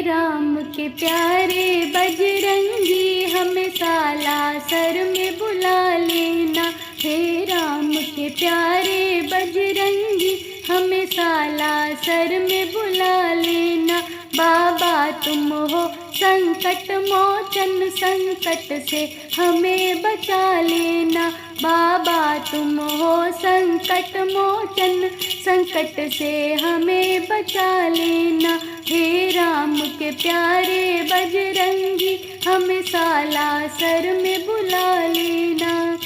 राम के प्यारे बजरंगी, हमें सालासर में बुला लेना। हे राम के प्यारे बजरंगी, हमें सालासर में बुला लेना। बाबा तुम हो संकट मोचन, संकट से हमें बचा लेना। बाबा तुम हो संकट मोचन, संकट से हमें बचा लेना। हे राम के प्यारे बजरंगी, हमें सालासर में बुला लेना।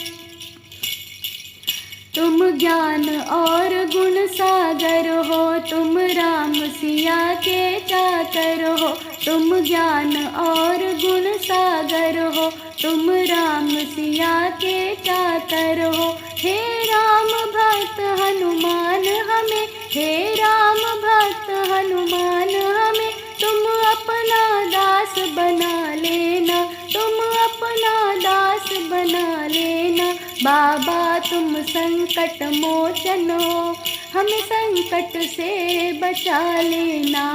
तुम ज्ञान और गुण सागर हो, तुम राम सिया के चाकर हो। तुम ज्ञान और गुण सागर हो, तुम राम सिया के चाकर हो। हे राम भक्त हनुमान हमें, हे राम भक्त हनुमान हमें तुम अपना दास बना लेना। तुम अपना दास बना लेना। बाबा तुम संकट मोचन हो, हमें संकट से बचा लेना।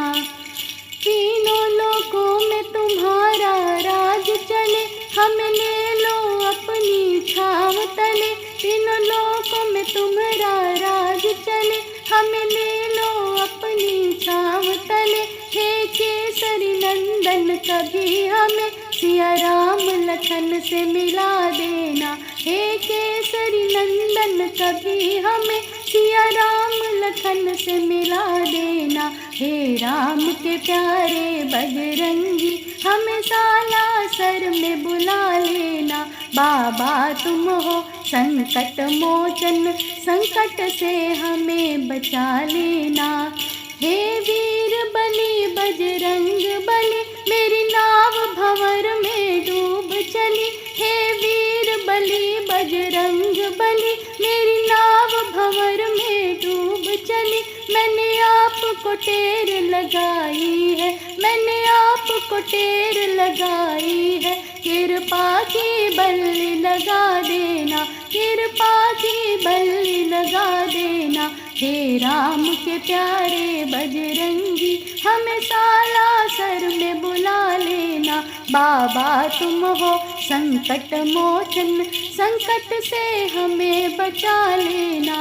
तीनों लोकों में तुम्हारा राज चले, हमें ले लो अपनी छाँव तले। तीनों लोकों में तुम्हारा राज चले, हमें ले लो अपनी छाँव तले। हे केसरी नंदन कभी हमें सिया राम लखन से मिला देना। हे केसरी नंदन कभी हमें सिया राम लखन से मिला देना। हे राम के प्यारे बजरंगी, हमें सालासर में बुला लेना। बाबा तुम हो संकट मोचन, संकट से हमें बचा लेना। हे वीर बली बजरंग बली, मेरी नाव भंवर में डूब चली। हे वीर बली बजरंग बली, मेरी नाव भंवर में डूब चली। मैंने आपको टेर लगाई है, मैंने आपको टेर लगाई है। कृपा की बल्ली लगा देना, कृपा की बल्ली लगा देना। हे राम के प्यारे बजरंगी, हमें सालासर में बुला लेना। बाबा तुम हो संकट मोचन, संकट से हमें बचा लेना।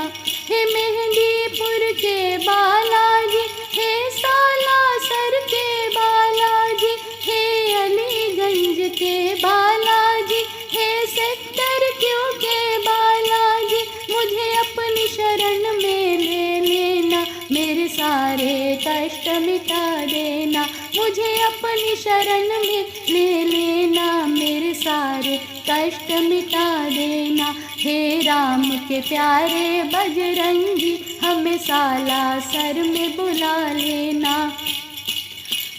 हे मेहंदीपुर के बालाजी, हे सालासर के बालाजी, हे अलीगंज के बालाजी, हे सेक्टर क्यों के बालाजी, मुझे अपनी शरण में ले लेना। मेरे सारे कष्ट मिटा देना, मुझे अपनी शरण में ले लेना। मेरे सारे कष्ट मिटा देना। हे राम के प्यारे बजरंगी, हमें सालासर में बुला लेना।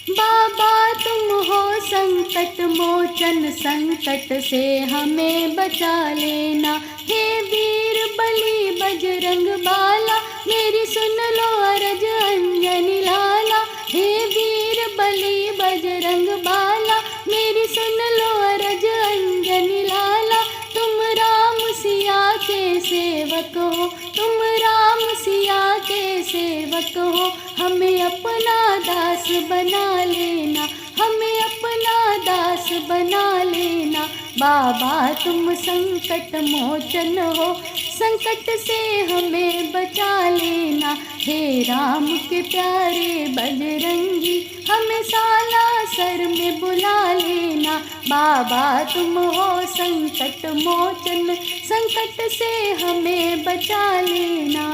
बाबा तुम हो संकट मोचन, संकट से हमें बचा लेना। हे वीर बली बजरंग बाला, मेरी सुन लो अरज अंजनी लाला। हे वीर बली बजरंग बाला, मेरी सुन लो अरज अंजनी लाला। तुम राम सिया के सेवक हो, तुम राम सिया के सेवक हो। हमें अपना दास बना लेना, हमें अपना दास बना लेना। बाबा तुम संकट मोचन हो, संकट से हमें बचा लेना। हे राम के प्यारे बजरंगी, हमें सालासर में बुला लेना। बाबा तुम हो संकट मोचन, संकट से हमें बचा लेना।